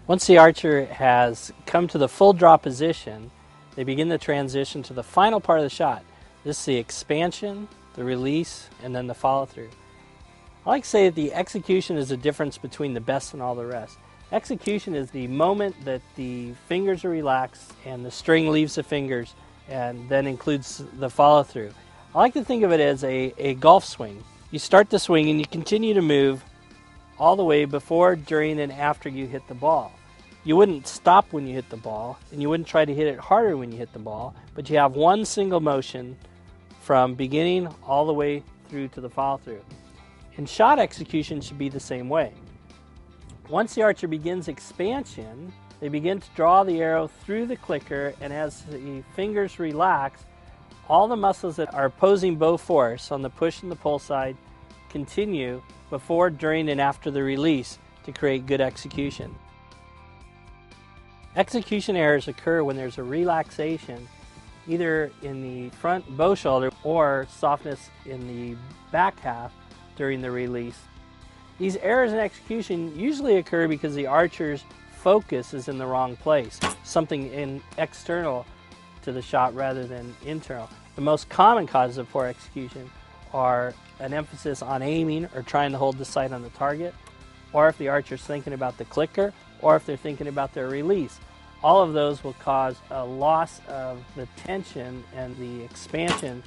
Once the archer has come to the full draw position, they begin the transition to the final part of the shot. This is the expansion, the release, and then the follow through. I like to say that the execution is the difference between the best and all the rest. Execution is the moment that the fingers are relaxed and the string leaves the fingers and then includes the follow through. I like to think of it as a golf swing. You start the swing and you continue to move all the way before, during, and after you hit the ball. You wouldn't stop when you hit the ball, and you wouldn't try to hit it harder when you hit the ball, but you have one single motion from beginning all the way through to the follow through. And shot execution should be the same way. Once the archer begins expansion, they begin to draw the arrow through the clicker, and as the fingers relax, all the muscles that are opposing bow force on the push and the pull side continue before, during, and after the release to create good execution. Execution errors occur when there's a relaxation either in the front bow shoulder or softness in the back half during the release. These errors in execution usually occur because the archer's focus is in the wrong place, something external to the shot rather than internal. The most common causes of poor execution are an emphasis on aiming or trying to hold the sight on the target, or if the archer's thinking about the clicker, or if they're thinking about their release. All of those will cause a loss of the tension and the expansion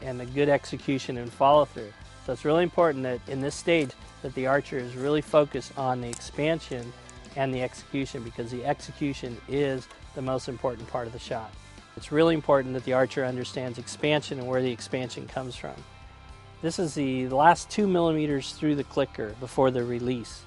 and the good execution and follow through. So it's really important that in this stage that the archer is really focused on the expansion and the execution, because the execution is the most important part of the shot. It's really important that the archer understands expansion and where the expansion comes from. This is the last 2 millimeters through the clicker before the release.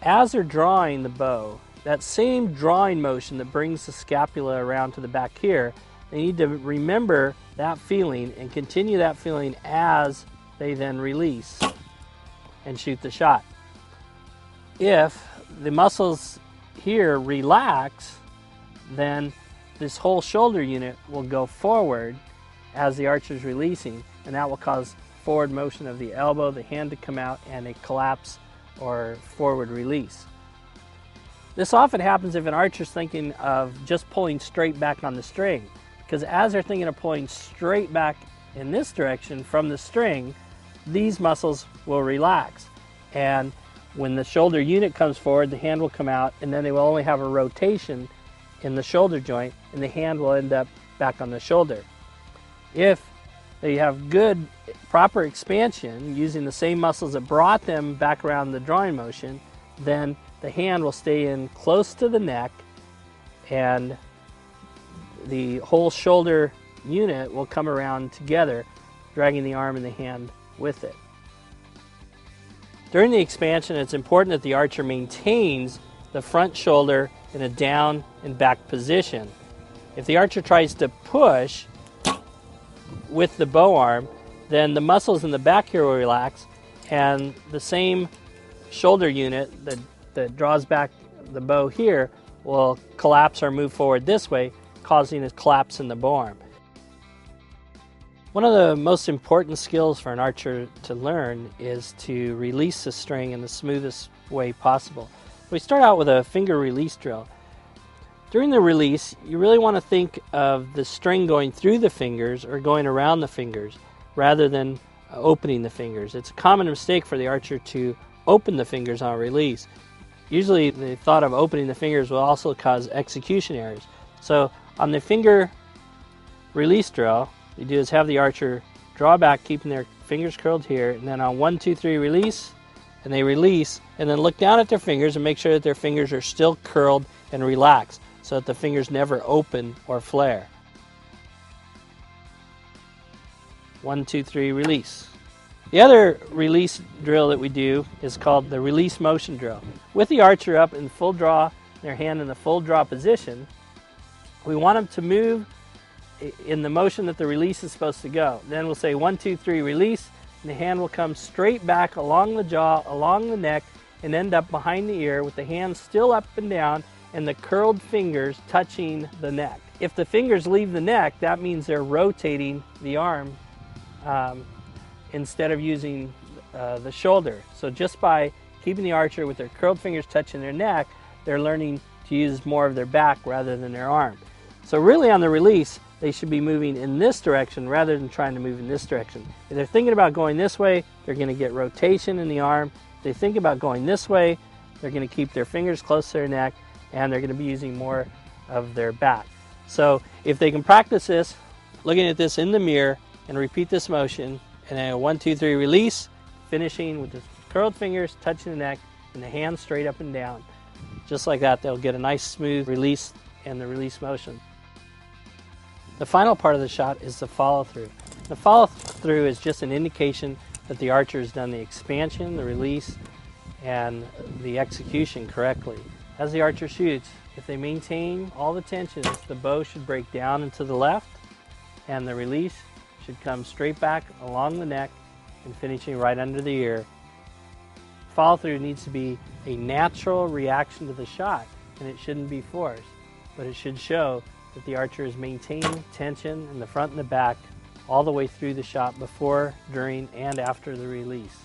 As they're drawing the bow, that same drawing motion that brings the scapula around to the back here, they need to remember that feeling and continue that feeling as they then release and shoot the shot. If the muscles here relax, then this whole shoulder unit will go forward as the archer is releasing, and that will cause forward motion of the elbow, the hand to come out, and a collapse or forward release. This often happens if an archer is thinking of just pulling straight back on the string, because as they're thinking of pulling straight back in this direction from the string, these muscles will relax. And when the shoulder unit comes forward, the hand will come out, and then they will only have a rotation in the shoulder joint, and the hand will end up back on the shoulder. If they have good, proper expansion using the same muscles that brought them back around the drawing motion, then the hand will stay in close to the neck, and the whole shoulder unit will come around together, dragging the arm and the hand with it. During the expansion, it's important that the archer maintains the front shoulder in a down and back position. If the archer tries to push with the bow arm, then the muscles in the back here will relax, and the same shoulder unit that draws back the bow here will collapse or move forward this way, causing a collapse in the bow arm. One of the most important skills for an archer to learn is to release the string in the smoothest way possible. We start out with a finger release drill. During the release, you really want to think of the string going through the fingers or going around the fingers rather than opening the fingers. It's a common mistake for the archer to open the fingers on release. Usually the thought of opening the fingers will also cause execution errors. So on the finger release drill, you do is have the archer draw back, keeping their fingers curled here, and then on 1, 2, 3 release, and they release, and then look down at their fingers and make sure that their fingers are still curled and relaxed so that the fingers never open or flare. 1, 2, 3 release. The other release drill that we do is called the release motion drill. With the archer up in full draw, their hand in the full draw position, we want them to move in the motion that the release is supposed to go. Then we'll say 1, 2, 3 release, and the hand will come straight back along the jaw, along the neck, and end up behind the ear with the hand still up and down and the curled fingers touching the neck. If the fingers leave the neck, that means they're rotating the arm instead of using the shoulder. So just by keeping the archer with their curled fingers touching their neck, they're learning to use more of their back rather than their arm. So really on the release, they should be moving in this direction rather than trying to move in this direction. If they're thinking about going this way, they're going to get rotation in the arm. If they think about going this way, they're going to keep their fingers close to their neck, and they're going to be using more of their back. So if they can practice this, looking at this in the mirror, and repeat this motion, and then a 1, 2, 3 release, finishing with the curled fingers touching the neck and the hands straight up and down. Just like that, they'll get a nice smooth release and the release motion. The final part of the shot is the follow through. The follow through is just an indication that the archer has done the expansion, the release, and the execution correctly. As the archer shoots, if they maintain all the tensions, the bow should break down and to the left, and the release should come straight back along the neck and finishing right under the ear. Follow through needs to be a natural reaction to the shot, and it shouldn't be forced, but it should show that the archer is maintaining tension in the front and the back all the way through the shot, before, during, and after the release.